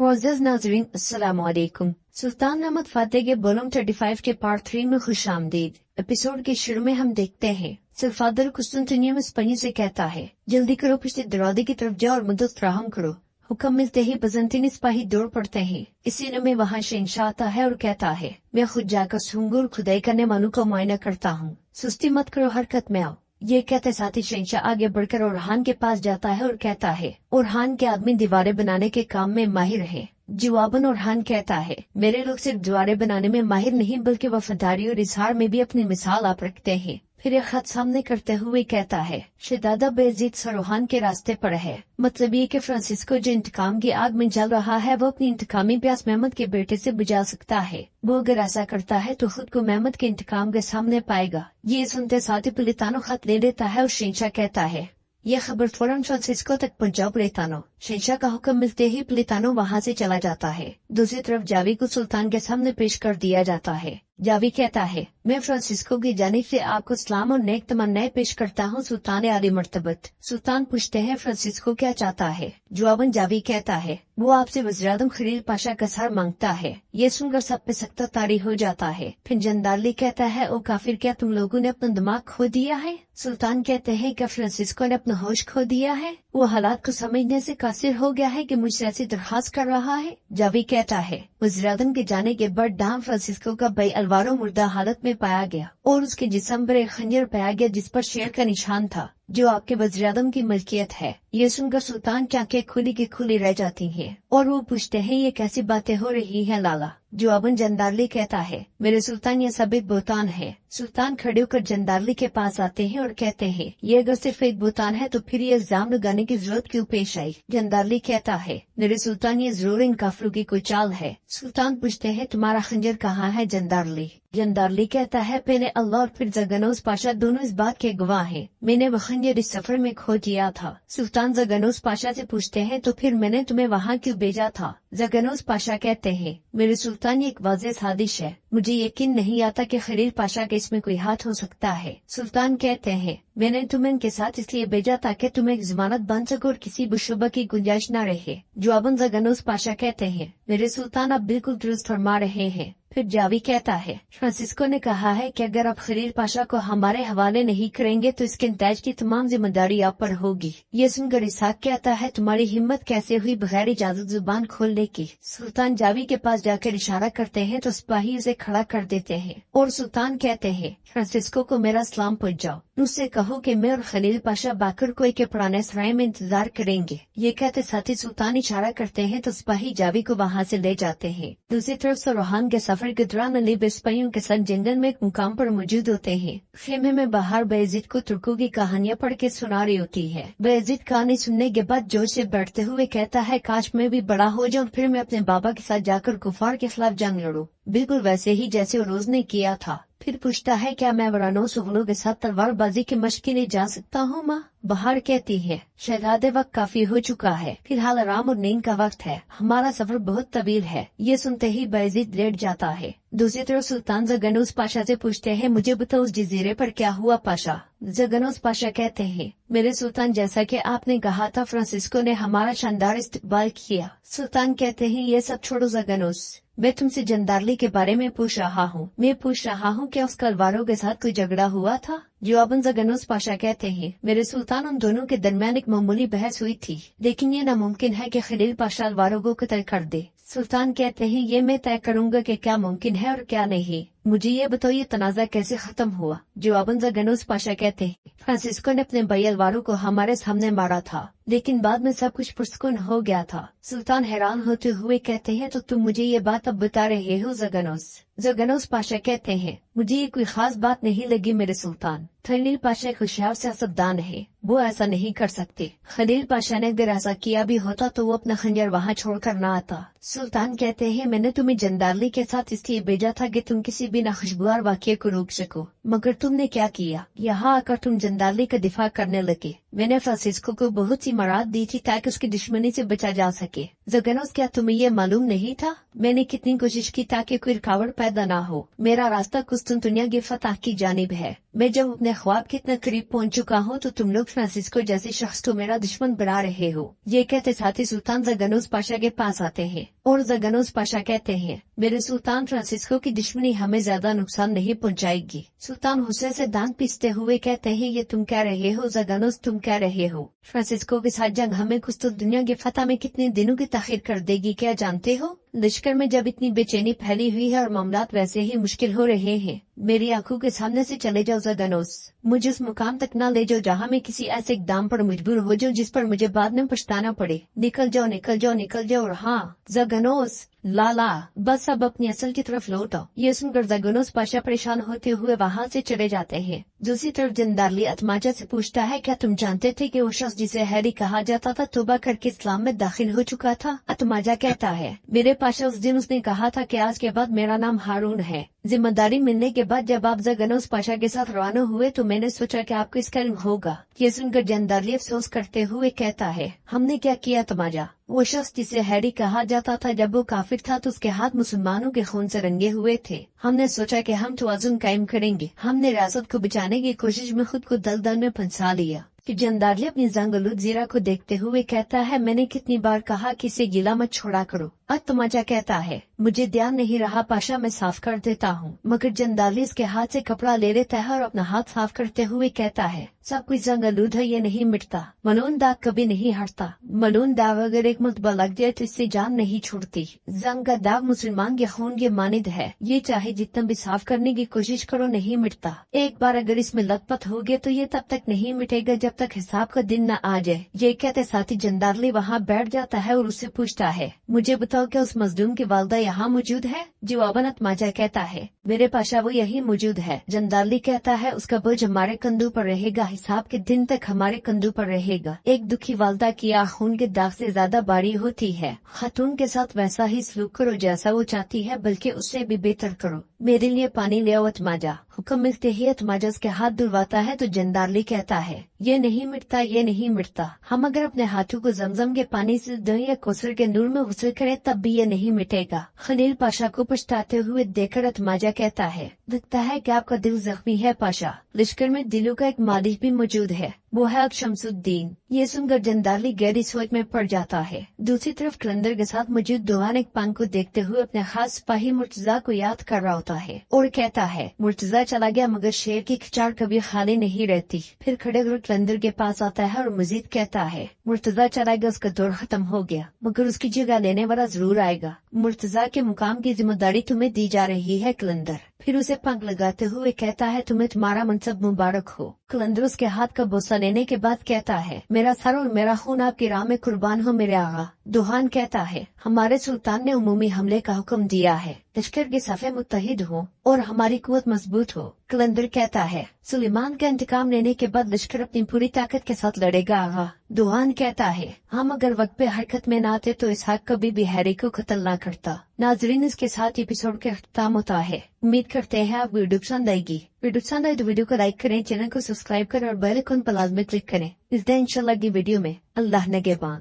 मुअज़्ज़ज़ नाज़रीन, अस्सलामु अलैकुम। सुल्तान अहमद फातेह के वॉल्यूम 35 के पार्ट 3 में खुश आमदीद। एपिसोड के शुरू में हम देखते हैं सल्फादर कुस्तुंतनिया में स्पेन से कहता है, जल्दी करो, पिछले दरवाजे की तरफ जाओ और मदद फराहम करो। हुक्म मिलते ही बजंतीनी सिपाही दौड़ पड़ते हैं। इसी में वहाँ शहंशाह आता है और कहता है, मैं खुद जाकर सूंघ और खुदाई करने वालों का मुआयना करता हूँ। सुस्ती मत करो, हरकत में आओ। ये कहते साथ ही शहंशाह आगे बढ़कर ओरहान के पास जाता है और कहता है, ओरहान के आदमी दीवारें बनाने के काम में माहिर है। जवाबन ओरहान कहता है, मेरे लोग सिर्फ दीवारें बनाने में माहिर नहीं बल्कि वफादारी और इजहार में भी अपनी मिसाल आप रखते हैं। फिर एक खत सामने करते हुए कहता है, शहजादा बेयजीद सरोहान के रास्ते पर है। मतलब ये कि फ्रांसिस्को जो इंतकाम की आग में जल रहा है वो अपनी इंतकामी प्यास महमद के बेटे से बुझा सकता है। वो अगर ऐसा करता है तो खुद को महमद के इंतकाम के सामने पाएगा। ये सुनते साथ ही पुलितानो खत ले लेता है और शहंशाह कहता है, यह खबर फौरन फ्रांसिस्को तक पहुंचाओ पुलितानो। शहंशाह का हुक्म मिलते ही पुलितानो वहाँ से चला जाता है। दूसरी तरफ जावी को सुल्तान के सामने पेश कर दिया जाता है। जावी कहता है, मैं फ्रांसिस्को की जानिब से आपको सलाम और नेक तमन्नाएं पेश करता हूँ सुल्तान आली मर्तबत। सुल्तान पूछते हैं, फ्रांसिस्को क्या चाहता है? जवाबन जावी कहता है, वो आपसे वज़ीर-ए-आज़म खलील पाशा का सर मांगता है। ये सुनकर सब पे सख्त तारी हो जाता है। फिर जंदारली कहता है, ओ काफिर, क्या तुम लोगों ने अपना दिमाग खो दिया है? सुल्तान कहते हैं, क्या फ्रांसिस्को ने अपना होश खो दिया है? वो हालात को समझने से कासिर हो गया है कि मुझसे ऐसी दरखास्त कर रहा है। जावी कहता है, वज़ीर-ए-आज़म के जाने के बाद डाम फ्रांसिस्को का बई अलवारो मुर्दा हालत में पाया गया और उसके जिस्म पर एक खंजर पाया गया जिस पर शेर का निशान था, जो आपके वज़ीर-ए-आज़म की मलकियत है। ये सुनकर सुल्तान की आंखें खुली की खुली रह जाती हैं और वो पूछते हैं, ये कैसी बातें हो रही हैं लाला? जवाबन जंदारली कहता है, मेरे सुल्तान, ये सब एक बोतान है। सुल्तान खड़े होकर जंदारली के पास आते हैं और कहते हैं, ये अगर सिर्फ एक बोतान है तो फिर ये इल्जाम लगाने की जरूरत क्यों पेश आई? जंदारली कहता है, मेरे सुल्तान, ये जरूर इन काफिरों की कोई चाल है। सुल्तान पूछते हैं, तुम्हारा खंजर कहाँ है जंदारली? जंदारली कहता है, पहले अल्लाह और फिर जगनोस पाशा दोनों इस बात के गवाह हैं। मैंने वह खंजर इस सफर में खो दिया था। सुल्तान जगनोस पाशा से पूछते हैं, तो फिर मैंने तुम्हें वहाँ क्यों भेजा था? जगनोस पाशा कहते हैं, मेरे सुल्तान, ये एक वाज़ेह साजिश है। मुझे यकीन नहीं आता कि खलील पाशा के इसमें कोई हाथ हो सकता है। सुल्तान कहते हैं, मैंने तुम्हें इनके साथ इसलिए भेजा ताकि तुम्हें एक जमानत बन सको और किसी बुशुबा की गुंजाइश न रहे। जवाबन जगनोस पाशा कहते हैं, मेरे सुल्तान, आप बिल्कुल दुरुस्त फरमा रहे हैं। फिर जावी कहता है, फ्रांसिस्को ने कहा है कि अगर आप खलील पाशा को हमारे हवाले नहीं करेंगे तो इसके इंताज की तमाम जिम्मेदारी आप पर होगी। ये सुनकर इसहाक कहता है, तुम्हारी हिम्मत कैसे हुई बगैर इजाजत जुबान खोलने की? सुल्तान जावी के पास जाकर इशारा करते हैं तो सिपाही उसे खड़ा कर देते हैं और सुल्तान कहते हैं, फ्रांसिस्को को मेरा सलाम पहुंचाओ। उससे कहो कि मैं और खलील पाशा बाकर कोई के पुराने सराय में इंतजार करेंगे। ये कहते साथ ही सुल्तान इशारा करते हैं तो सिपाही जावी को वहाँ से ले जाते हैं। दूसरी तरफ सरोहान के सफर के दौरान अली सिपाहियों के साथ जंगल में एक मुकाम पर मौजूद होते हैं। खेमे में बाहर बेयजीद को तुर्कों की कहानियाँ पढ़ के सुना रही होती है। बेयजीद कहानी सुनने के बाद जोश से बैठते हुए कहता है, काश मैं भी बड़ा हो जाऊं, फिर मैं अपने बाबा के साथ जाकर कुफार के खिलाफ जंग लड़ूं, बिल्कुल वैसे ही जैसे रोज ने किया था। फिर पूछता है, क्या मैं वरानो सुगलों के साथ तलवारबाजी की मशक के लिए जा सकता हूँ माँ? बहार कहती है, शहजादे, वक्त काफी हो चुका है, फिलहाल आराम और नींद का वक्त है, हमारा सफर बहुत तवील है। ये सुनते ही बेयजीद लेट जाता है। दूसरी तरफ सुल्तान जगनोस पाशा से पूछते हैं, मुझे बताओ उस जजीरे पर क्या हुआ पाशा? जगनोस पाशा कहते हैं, मेरे सुल्तान, जैसा कि आपने कहा था, फ्रांसिस्को ने हमारा शानदार इस्तकबाल किया। सुल्तान कहते हैं, ये सब छोड़ो जगनोस, मैं तुमसे जंदारली के बारे में पूछ रहा हूँ। मैं पूछ रहा हूँ क्या उस अलवारों के साथ कोई झगड़ा हुआ था? जवाबन जगनोस पाशा कहते हैं, मेरे सुल्तान, उन दोनों के दरमियान एक मामूली बहस हुई थी, लेकिन ये नामुमकिन है कि खलील पाशा अलवारों को कत्ल कर दे। सुल्तान कहते हैं, ये मैं तय करूंगा कि क्या मुमकिन है और क्या नहीं। मुझे ये बताओ, ये तनाजा कैसे खत्म हुआ? जवाबन जगनोस पाशा कहते हैं, फ्रांसिस्को ने अपने भाई अलवारों को हमारे सामने मारा था, लेकिन बाद में सब कुछ पुरस्कुन हो गया था। सुल्तान हैरान होते हुए कहते हैं, तो तुम मुझे ये बात अब बता रहे हो जगनोस? जगनोस पाशा कहते हैं, मुझे ये कोई खास बात नहीं लगी मेरे सुल्तान। खलील पाशा एक होशियार सियासतदान है, वो ऐसा नहीं कर सकते। खलील पाशा ने अगर ऐसा किया भी होता तो वो अपना खंजर वहाँ छोड़कर न आता। सुल्तान कहते हैं, मैंने तुम्हें जंदारली के साथ इसलिए भेजा था कि तुम किसी भी नाखुशगवार वाक़ये को रोक सको, मगर तुमने क्या किया? यहाँ आकर तुम जंदारली का दिफा करने लगे। मैंने फ्रांसिस्को को बहुत सी मराद दी थी ताकि उसकी दुश्मनी से बचा जा सके। ज़गनोस, क्या तुम्हें ये मालूम नहीं था? मैंने कितनी कोशिश की ताकि कोई रुकावट पैदा ना हो। मेरा रास्ता कुस्तुनतुनिया की फतह की जानिब है। मैं जब अपने ख्वाब के इतना करीब पहुंच चुका हूं तो तुम लोग फ्रांसिस्को जैसे शख्स को मेरा दुश्मन बना रहे हो। ये कहते साथ ही सुल्तान ज़गनोस पाशा के पास आते हैं और ज़गनोस पाशा कहते हैं, मेरे सुल्तान, फ्रांसिस्को की दुश्मनी हमें ज्यादा नुकसान नहीं पहुंचाएगी। सुल्तान हुसैन से दांत पीसते हुए कहते हैं, ये तुम कह रहे हो ज़गनोस, तुम कह रहे हो फ्रांसिस्को के साथ जंग हमें कुस्तुनतुनिया की फतह में कितने दिनों की ताखीर कर देगी, क्या जानते हो? लश्कर में जब इतनी बेचैनी फैली हुई है और मामलात वैसे ही मुश्किल हो रहे हैं, मेरी आंखों के सामने से चले जाओ ज़गनोस। मुझे उस मुकाम तक न ले जाओ जहाँ मैं किसी ऐसे इक़दाम पर मजबूर हो जाऊं जिस पर मुझे बाद में पछताना पड़े। निकल जाओ, निकल जाओ, निकल जाओ। और हाँ ज़गनोस, लाला, बस अब अपनी असल की तरफ लौटो। ये सुनकर ज़गनोस पाशा परेशान होते हुए वहाँ से चले जाते हैं। दूसरी तरफ जंदारली अतमाजा से पूछता है, क्या तुम जानते थे कि वो शख्स जिसे हैरी कहा जाता था तौबा करके इस्लाम में दाखिल हो चुका था? अतमाजा कहता है, मेरे पाशा, उस दिन उसने कहा था कि आज के बाद मेरा नाम हारून है। जिम्मेदारी मिलने के बाद जब आप ज़गनोस पाशा के साथ रवाना हुए तो मैंने सोचा कि आपको इसका इल्म होगा। ये सुनकर जंदारली अफसोस करते हुए कहता है, हमने क्या किया तमाजा? वो शख्स जिसे हैरी कहा जाता था जब वो काफिर था तो उसके हाथ मुसलमानों के खून से रंगे हुए थे। हमने सोचा कि हम तवाज़ुन कायम करेंगे। हमने रियासत को बचाने की कोशिश में खुद को दलदल में फंसा लिया। कि जंदारली अपनी जंगलूद जीरा को देखते हुए कहता है, मैंने कितनी बार कहा कि इसे गीला मत छोड़ा करो। अतमाजा कहता है, मुझे ध्यान नहीं रहा पाशा, मैं साफ कर देता हूँ। मगर जंदारली इसके हाथ से कपड़ा ले लेता है और अपना हाथ साफ करते हुए कहता है, सब कुछ जंगलूद है, ये नहीं मिटता। मलून दाग कभी नहीं हटता। मलून दाग अगर एक मरतबा लग जाए तो इससे जान नहीं छूटती। जंग का दाग मुसलमान के खून के मानिद है, ये चाहे जितना भी साफ करने की कोशिश करो नहीं मिटता। एक बार अगर इसमें लथपथ हो गए तो ये तब तक नहीं मिटेगा जब तक हिसाब का दिन न आ जाए। ये कहते साथी जंदारली वहाँ बैठ जाता है और उससे पूछता है, मुझे बताओ क्या उस मजलूम की वालदा यहाँ मौजूद है? जवाबन अतमाजा कहता है, मेरे पाशा वो यही मौजूद है। जंदारली कहता है, उसका बोझ हमारे कंधों पर रहेगा, हिसाब के दिन तक हमारे कंधों पर रहेगा। एक दुखी वालदा की आँख खून के दाग से ज्यादा बारी होती है। खातून के साथ वैसा ही सलूक करो जैसा वो चाहती है, बल्कि उससे भी बेहतर करो। मेरे लिए पानी ले आओ अतमाजा। हुक्म मिलते ही अतमाजा उसके हाथ धुलवाता है तो जंदारली कहता है, ये नहीं मिटता, ये नहीं मिटता। हम अगर अपने हाथों को जमजम के पानी से दही या कौसर के नूर में गुस्ल करें तब भी ये नहीं मिटेगा। खलील पाशा को पछताते हुए देखकर अतमाजा कहता है, लगता है कि आपका दिल जख्मी है पाशा। लश्कर में दिलों का एक मालिक भी मौजूद है, वो है शमसुद्दीन। ये सुनकर जंदारली गहरी सोच में पड़ जाता है। दूसरी तरफ कलंदर के साथ मौजूद दुहान एक पान को देखते हुए अपने खास सिपाही मुर्तजा को याद कर रहा होता है और कहता है, मुर्तजा चला गया मगर शेर की खिचार कभी खाली नहीं रहती। फिर खड़े होकर कलंदर के पास आता है और मजीद कहता है, मुर्तजा चला गया, उसका दौर खत्म हो गया, मगर उसकी जगह लेने वाला जरूर आएगा। मुर्तजा के मुकाम की जिम्मेदारी तुम्हें दी जा रही है कलंदर। फिर उसे पंख लगाते हुए कहता है, तुम्हें तुम्हारा मनसब मुबारक हो। कलंदर उसके हाथ का बोसा लेने के बाद कहता है, मेरा सर और मेरा खून आपकी राह में कुर्बान हो मेरे आगा। दुहान कहता है, हमारे सुल्तान ने उमूमी हमले का हुक्म दिया है, लश्कर के सफे मुत्तहिद हो और हमारी कुव्वत मजबूत हो। कलंदर कहता है, सुलेमान का इंतकाम लेने के बाद लश्कर अपनी पूरी ताकत के साथ लड़ेगा आगा। दुहान कहता है, हम अगर वक्त पे हरकत में न आते तो इसहाक कभी भी हैरी को कत्ल न करता। नाजरीन, इसके साथ एपिसोड का अख्ताम होता है। उम्मीद करते हैं आप वीडियो पसंद आएगी। वीडियो पसंद आए तो वीडियो को लाइक करें, चैनल को सब्सक्राइब करें और बेल आइकन पर लाजमी क्लिक करें। इस दिन इंशाल्लाह की वीडियो में। अल्लाह नगेबान।